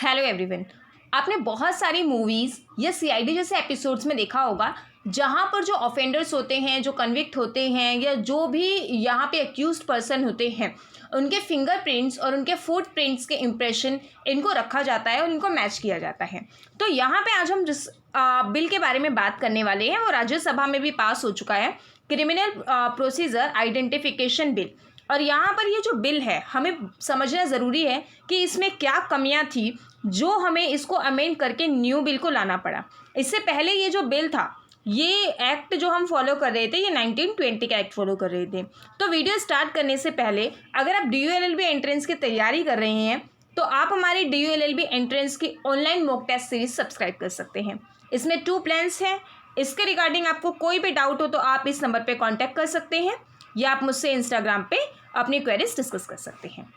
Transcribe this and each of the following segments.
Hello everyone. आपने बहुत सारी मूवीज़ या सीआईडी जैसे एपिसोड्स में देखा होगा जहाँ पर जो ऑफेंडर्स होते हैं, जो कन्विक्ट होते हैं या जो भी यहाँ पे अक्यूज्ड पर्सन होते हैं, उनके फिंगरप्रिंट्स और उनके फुटप्रिंट्स के इम्प्रेशन इनको रखा जाता है और इनको मैच किया जाता है। तो यहाँ पे आज हम जिस बिल के बारे में बात करने वाले हैं वो राज्यसभा में भी पास हो चुका है, क्रिमिनल प्रोसीजर आइडेंटिफिकेशन बिल। और यहाँ पर ये जो बिल है हमें समझना ज़रूरी है कि इसमें क्या कमियां थी जो हमें इसको अमेंड करके न्यू बिल को लाना पड़ा। इससे पहले ये जो बिल था, ये एक्ट जो हम फॉलो कर रहे थे, ये 1920 का एक्ट फॉलो कर रहे थे। तो वीडियो स्टार्ट करने से पहले अगर आप DU LLB एंट्रेंस की तैयारी कर रहे हैं तो आप हमारी DU LLB एंट्रेंस की online mock test series subscribe कर सकते हैं। इसमें 2 प्लान्स हैं। इसके रिगार्डिंग आपको कोई भी डाउट हो तो आप इस नंबर पर कॉन्टैक्ट कर सकते हैं या आप मुझसे इंस्टाग्राम पे अपनी क्वेरीज डिस्कस कर सकते हैं।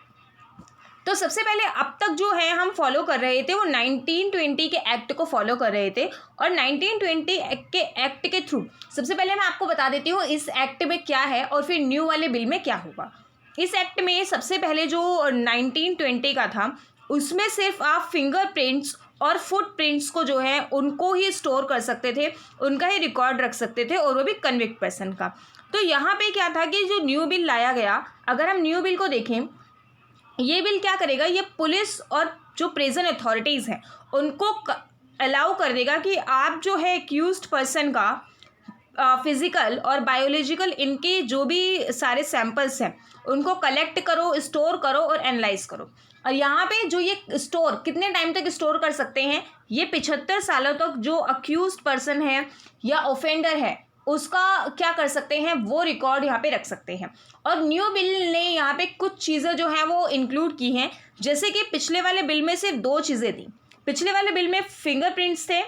तो सबसे पहले अब तक जो है हम फॉलो कर रहे थे वो 1920 के एक्ट को फॉलो कर रहे थे और 1920 के एक्ट के थ्रू सबसे पहले मैं आपको बता देती हूँ इस एक्ट में क्या है और फिर न्यू वाले बिल में क्या होगा। इस एक्ट में सबसे पहले जो 1920 का था उसमें सिर्फ आप फिंगरप्रिंट्स और फुटप्रिंट्स को जो है उनको ही स्टोर कर सकते थे, उनका ही रिकॉर्ड रख सकते थे और वो भी कन्विक्ट पर्सन का। तो यहाँ पे क्या था कि जो न्यू बिल लाया गया, अगर हम न्यू बिल को देखें, ये बिल क्या करेगा, ये पुलिस और जो प्रिजन अथॉरिटीज़ हैं उनको अलाउ कर देगा कि आप जो है एक्यूज्ड पर्सन का फिज़िकल और बायोलॉजिकल इनके जो भी सारे सैंपल्स हैं उनको कलेक्ट करो, स्टोर करो और एनालाइज करो। और यहाँ पे जो ये स्टोर कितने टाइम तक स्टोर कर सकते हैं, ये 75 सालों तक जो अक्यूज्ड पर्सन है या ऑफेंडर है उसका क्या कर सकते हैं, वो रिकॉर्ड यहाँ पे रख सकते हैं। और न्यू बिल ने यहाँ पे कुछ चीज़ें जो हैं वो इंक्लूड की हैं, जैसे कि पिछले वाले बिल में सिर्फ 2 चीज़ें थी। पिछले वाले बिल में फिंगरप्रिंट्स थे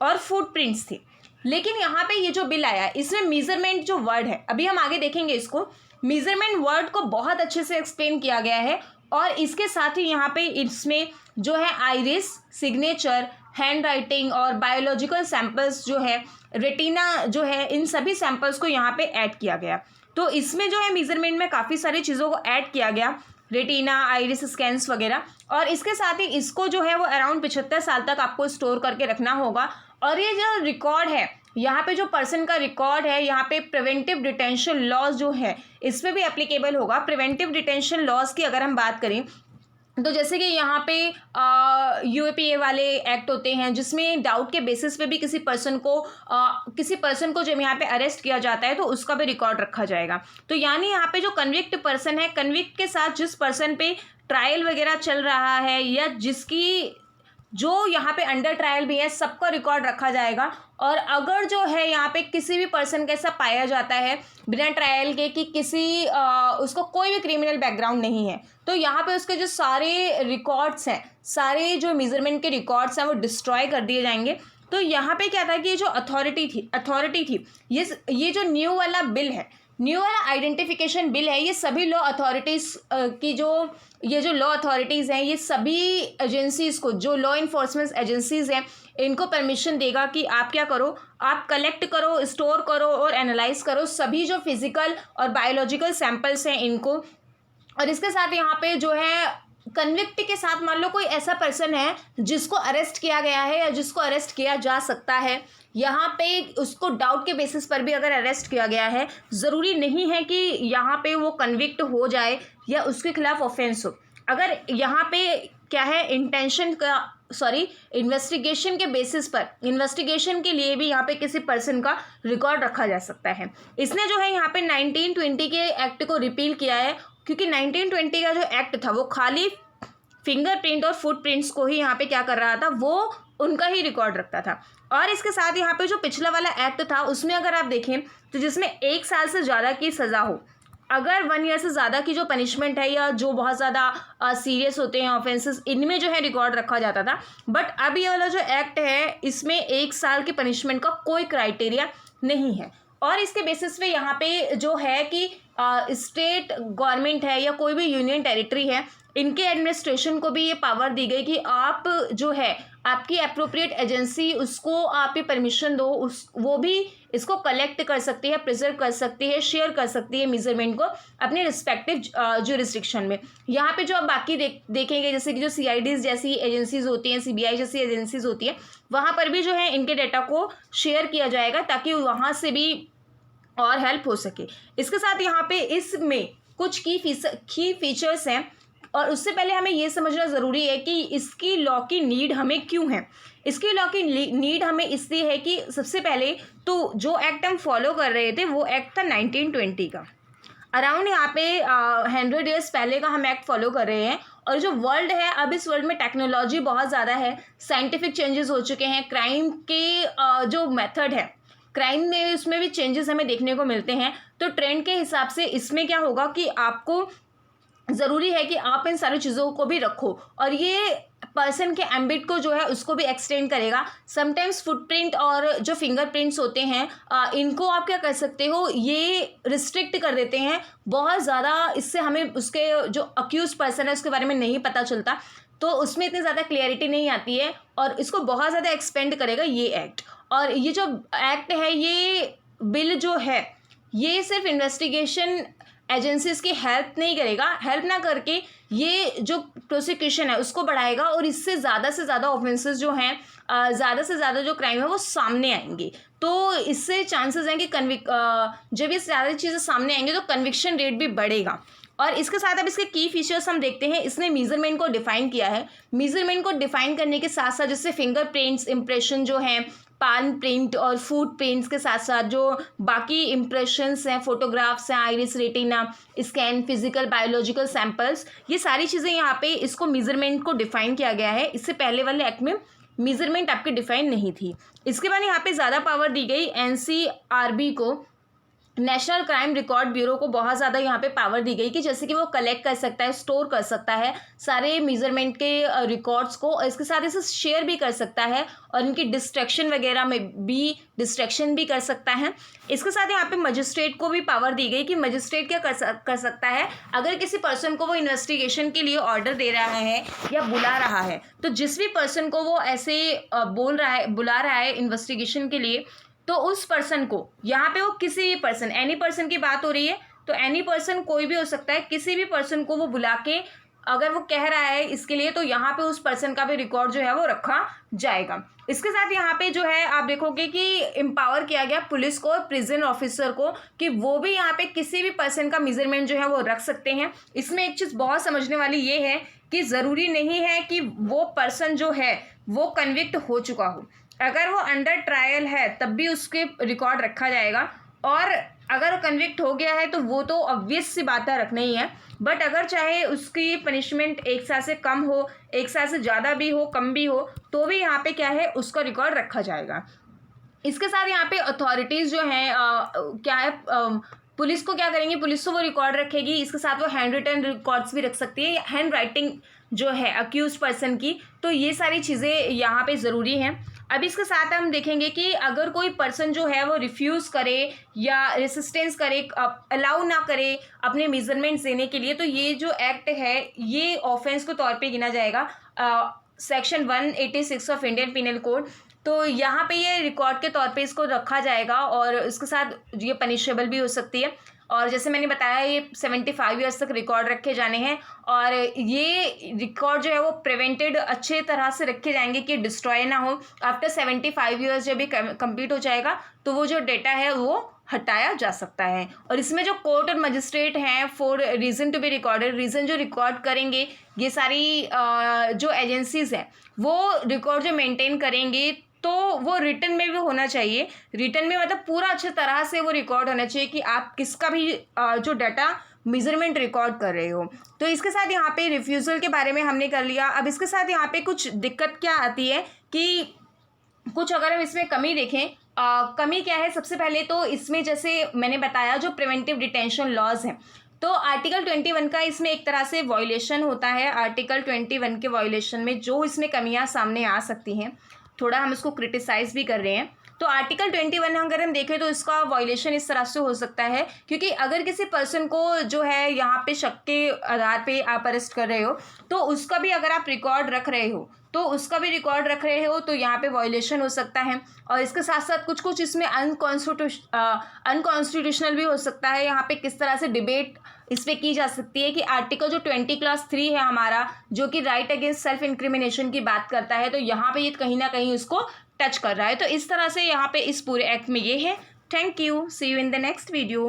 और फुटप्रिंट्स थे, लेकिन यहाँ पे ये जो बिल आया इसमें मेजरमेंट जो वर्ड है, अभी हम आगे देखेंगे इसको, मेजरमेंट वर्ड को बहुत अच्छे से एक्सप्लेन किया गया है। और इसके साथ ही यहाँ पे इसमें जो है आइरिस, सिग्नेचर, हैंड राइटिंग और बायोलॉजिकल सैंपल्स जो है, रेटिना जो है, इन सभी सैंपल्स को यहाँ पे ऐड किया गया। तो इसमें जो है मेजरमेंट में काफ़ी सारी चीज़ों को ऐड किया गया, रेटिना, आइरिस स्कैन्स वगैरह। और इसके साथ ही इसको जो है वो अराउंड 75 साल तक आपको स्टोर करके रखना होगा। और ये जो रिकॉर्ड है, यहाँ पे जो पर्सन का रिकॉर्ड है, यहाँ पे प्रिवेंटिव डिटेंशन लॉज जो है इस पर भी एप्लीकेबल होगा। प्रिवेंटिव डिटेंशन लॉज की अगर हम बात करें तो जैसे कि यहाँ पे UAPA वाले एक्ट होते हैं जिसमें डाउट के बेसिस पे भी किसी पर्सन को जब यहाँ पे अरेस्ट किया जाता है तो उसका भी रिकॉर्ड रखा जाएगा। तो यानी यहाँ पे जो कन्विक्ट पर्सन है, कन्विक्ट के साथ जिस पर्सन पे ट्रायल वगैरह चल रहा है या जिसकी जो यहाँ पे अंडर ट्रायल भी है, सबका रिकॉर्ड रखा जाएगा। और अगर जो है यहाँ पे किसी भी पर्सन का ऐसा पाया जाता है बिना ट्रायल के कि उसको कोई भी क्रिमिनल बैकग्राउंड नहीं है, तो यहाँ पे उसके जो सारे रिकॉर्ड्स हैं, सारे जो मेजरमेंट के रिकॉर्ड्स हैं वो डिस्ट्रॉय कर दिए जाएंगे। तो यहाँ पे क्या था कि जो अथॉरिटी थी ये जो न्यू वाला बिल है, न्यू वाला आइडेंटिफिकेशन बिल है, ये सभी लॉ अथॉरिटीज़ की ये जो लॉ अथॉरिटीज़ हैं, ये सभी एजेंसीज़ को, जो लॉ इन्फोर्समेंट एजेंसीज़ हैं, इनको परमिशन देगा कि आप क्या करो, आप कलेक्ट करो, स्टोर करो और एनालाइज करो सभी जो फिज़िकल और बायोलॉजिकल सैंपल्स हैं इनको। और इसके साथ यहाँ पे जो है कन्विक्ट के साथ, मान लो कोई ऐसा पर्सन है जिसको अरेस्ट किया गया है या जिसको अरेस्ट किया जा सकता है, यहाँ पे उसको डाउट के बेसिस पर भी अगर अरेस्ट किया गया है, ज़रूरी नहीं है कि यहाँ पे वो कन्विक्ट हो जाए या उसके खिलाफ ऑफेंस हो। अगर यहाँ पे क्या है, इन्वेस्टिगेशन के बेसिस पर, इन्वेस्टिगेशन के लिए भी यहाँ पे किसी पर्सन का रिकॉर्ड रखा जा सकता है। इसने जो है यहाँ पे 1920 के एक्ट को रिपील किया है, क्योंकि 1920 का जो एक्ट था वो खाली फिंगरप्रिंट और फुटप्रिंट्स को ही यहाँ पे क्या कर रहा था, वो उनका ही रिकॉर्ड रखता था। और इसके साथ यहाँ पे जो पिछला वाला एक्ट था उसमें अगर आप देखें तो जिसमें 1 साल से ज़्यादा की सज़ा हो, अगर 1 ईयर से ज़्यादा की जो पनिशमेंट है या जो बहुत ज़्यादा सीरियस होते हैं ऑफेंसेस, इनमें जो है रिकॉर्ड रखा जाता था। बट अब ये वाला जो एक्ट है इसमें 1 साल की पनिशमेंट का कोई क्राइटेरिया नहीं है। और इसके बेसिस पे यहाँ पे जो है कि स्टेट गवर्नमेंट है या कोई भी यूनियन टेरिटरी है, इनके एडमिनिस्ट्रेशन को भी ये पावर दी गई कि आप जो है आपकी अप्रोप्रिएट एजेंसी उसको आप ये परमिशन दो, उस वो भी इसको कलेक्ट कर सकती है, प्रिजर्व कर सकती है, शेयर कर सकती है मेजरमेंट को अपने रिस्पेक्टिव जुरिस्डिक्शन में। यहाँ पे जो आप बाकी देखेंगे जैसे कि जो CIDs जैसी एजेंसीज होती हैं, CBI जैसी एजेंसीज होती है, वहाँ पर भी जो है इनके डेटा को शेयर किया जाएगा ताकि वहाँ से भी और हेल्प हो सके। इसके साथ यहाँ पे इसमें कुछ की फीचर्स हैं, और उससे पहले हमें ये समझना ज़रूरी है कि इसकी लॉ की नीड हमें क्यों है। इसकी लॉ की नीड हमें इसलिए है कि सबसे पहले तो जो एक्ट हम फॉलो कर रहे थे वो एक्ट था 1920 का। अराउंड यहाँ पे 100 ईयर्स पहले का हम एक्ट फॉलो कर रहे हैं। और जो वर्ल्ड है, अब इस वर्ल्ड में टेक्नोलॉजी बहुत ज़्यादा है, साइंटिफिक चेंजेस हो चुके हैं, क्राइम के जो मेथड है, क्राइम में उसमें भी चेंजेस हमें देखने को मिलते हैं। तो ट्रेंड के हिसाब से इसमें क्या होगा कि आपको ज़रूरी है कि आप इन सारी चीज़ों को भी रखो, और ये पर्सन के एम्बिट को जो है उसको भी एक्सटेंड करेगा। समटाइम्स फुटप्रिंट और जो फिंगरप्रिंट्स होते हैं इनको आप क्या कर सकते हो, ये रिस्ट्रिक्ट कर देते हैं बहुत ज़्यादा। इससे हमें उसके जो अक्यूज पर्सन है उसके बारे में नहीं पता चलता, तो उसमें इतनी ज़्यादा क्लियरिटी नहीं आती है, और इसको बहुत ज़्यादा एक्सपेंड करेगा ये एक्ट। और ये जो एक्ट है, ये बिल जो है, ये सिर्फ इन्वेस्टिगेशन एजेंसीज की हेल्प नहीं करेगा, हेल्प ना करके ये जो प्रोसिक्यूशन है उसको बढ़ाएगा, और इससे ज़्यादा से ज़्यादा ऑफेंसेस जो हैं, ज़्यादा से ज़्यादा जो क्राइम है वो सामने आएंगे। तो इससे चांसेस हैं कि जब ये ज़्यादा चीज़ें सामने आएंगे तो कन्विक्शन रेट भी बढ़ेगा। और इसके साथ अब इसके की फीचर्स हम देखते हैं। इसने मेजरमेंट को डिफाइन किया है। मेजरमेंट को डिफाइन करने के साथ साथ जैसे फिंगरप्रिंट्स, इम्प्रेशन जो हैं, पाल्म प्रिंट और फुट प्रिंट्स के साथ साथ जो बाकी इम्प्रेशंस हैं, फोटोग्राफ्स हैं, iris, retina scan, physical biological samples, ये सारी चीज़ें यहाँ पे इसको मेजरमेंट को डिफाइन किया गया है। इससे पहले वाले एक्ट में मेजरमेंट आपकी डिफाइन नहीं थी। इसके बाद यहाँ पे ज़्यादा पावर दी गई NCRB को, नेशनल क्राइम रिकॉर्ड ब्यूरो को बहुत ज़्यादा यहाँ पे पावर दी गई कि जैसे कि वो कलेक्ट कर सकता है, स्टोर कर सकता है सारे मेजरमेंट के रिकॉर्ड्स को, और इसके साथ इसे शेयर भी कर सकता है, और इनकी डिस्ट्रैक्शन वगैरह में भी डिस्ट्रैक्शन भी कर सकता है। इसके साथ यहाँ पे मजिस्ट्रेट को भी पावर दी गई कि मजिस्ट्रेट क्या कर सकता है, अगर किसी पर्सन को वो इन्वेस्टिगेशन के लिए ऑर्डर दे रहा है या बुला रहा है, तो जिस भी पर्सन को वो ऐसे बुला रहा है इन्वेस्टिगेशन के लिए, तो उस पर्सन को, यहाँ पे वो किसी भी पर्सन, एनी पर्सन की बात हो रही है, तो एनी पर्सन कोई भी हो सकता है, किसी भी पर्सन को वो बुला के अगर वो कह रहा है इसके लिए, तो यहाँ पे उस पर्सन का भी रिकॉर्ड जो है वो रखा जाएगा। इसके साथ यहाँ पे जो है आप देखोगे कि एम्पावर किया गया पुलिस को, प्रिजन ऑफिसर को, कि वो भी यहाँ पे किसी भी पर्सन का मेजरमेंट जो है वो रख सकते हैं। इसमें एक चीज़ बहुत समझने वाली ये है कि ज़रूरी नहीं है कि वो पर्सन जो है वो कन्विक्ट हो चुका हो। अगर वो अंडर ट्रायल है तब भी उसके रिकॉर्ड रखा जाएगा, और अगर वो कन्विक्ट हो गया है तो वो तो ऑब्वियस सी बात है रखना ही है। बट अगर चाहे उसकी पनिशमेंट 1 साल से कम हो, 1 साल से ज़्यादा भी हो, कम भी हो, तो भी यहाँ पे क्या है, उसका रिकॉर्ड रखा जाएगा। इसके साथ यहाँ पे अथॉरिटीज़ जो हैं क्या है, पुलिस को क्या करेंगे, पुलिस तो वो रिकॉर्ड रखेगी, इसके साथ वो हैंड रिटन रिकॉर्ड्स भी रख सकती है, हैंड राइटिंग जो है अक्यूज पर्सन की। तो ये सारी चीज़ें यहाँ पे ज़रूरी हैं। अब इसके साथ हम देखेंगे कि अगर कोई पर्सन जो है वो रिफ्यूज़ करे या रेसिस्टेंस करे, अलाउ ना करे अपने मेजरमेंट्स देने के लिए, तो ये जो एक्ट है ये ऑफेंस के तौर पे गिना जाएगा, section 186 of Indian penal code. तो यहाँ पे ये रिकॉर्ड के तौर पे इसको रखा जाएगा, और इसके साथ ये पनिशेबल भी हो सकती है। और जैसे मैंने बताया ये 75 ईयर्स तक रिकॉर्ड रखे जाने हैं, और ये रिकॉर्ड जो है वो प्रिवेंटेड अच्छे तरह से रखे जाएंगे कि डिस्ट्रॉय ना हो। आफ्टर 75 ईयर्स जब ये कंप्लीट हो जाएगा तो वो जो डेटा है वो हटाया जा सकता है। और इसमें जो कोर्ट और मजिस्ट्रेट हैं for reason to be recorded, reason जो रिकॉर्ड करेंगे, ये सारी जो एजेंसीज़ हैं वो रिकॉर्ड जो मेंटेन करेंगे, तो वो रिटन में भी होना चाहिए। रिटन में मतलब पूरा अच्छे तरह से वो रिकॉर्ड होना चाहिए कि आप किसका भी जो डाटा मेजरमेंट रिकॉर्ड कर रहे हो। तो इसके साथ यहाँ पे रिफ्यूज़ल के बारे में हमने कर लिया। अब इसके साथ यहाँ पे कुछ दिक्कत क्या आती है कि कुछ अगर हम इसमें कमी देखें, कमी क्या है, सबसे पहले तो इसमें जैसे मैंने बताया जो प्रिवेंटिव डिटेंशन लॉज हैं, तो आर्टिकल 21 का इसमें एक तरह से वॉयलेशन होता है। आर्टिकल 21 के वॉयलेशन में जो इसमें कमियां सामने आ सकती हैं, थोड़ा हम इसको क्रिटिसाइज़ भी कर रहे हैं। तो आर्टिकल 21 अगर हम देखें तो इसका वायलेशन इस तरह से हो सकता है, क्योंकि अगर किसी पर्सन को जो है यहाँ पे शक के आधार पे आप अरेस्ट कर रहे हो तो उसका भी अगर आप रिकॉर्ड रख रहे हो तो यहाँ पे वायलेशन हो सकता है। और इसके साथ साथ कुछ कुछ इसमें अनकॉन्स्टिट्यूशनल भी हो सकता है। यहाँ पे किस तरह से डिबेट इस पर की जा सकती है कि आर्टिकल जो 20 है हमारा, जो कि राइट अगेंस्ट सेल्फ इंक्रिमिनेशन की बात करता है, तो यहाँ पे ये कहीं ना कहीं उसको टच कर रहा है। तो इस तरह से यहाँ पे इस पूरे एक्ट में ये है। Thank you, see you in the next video.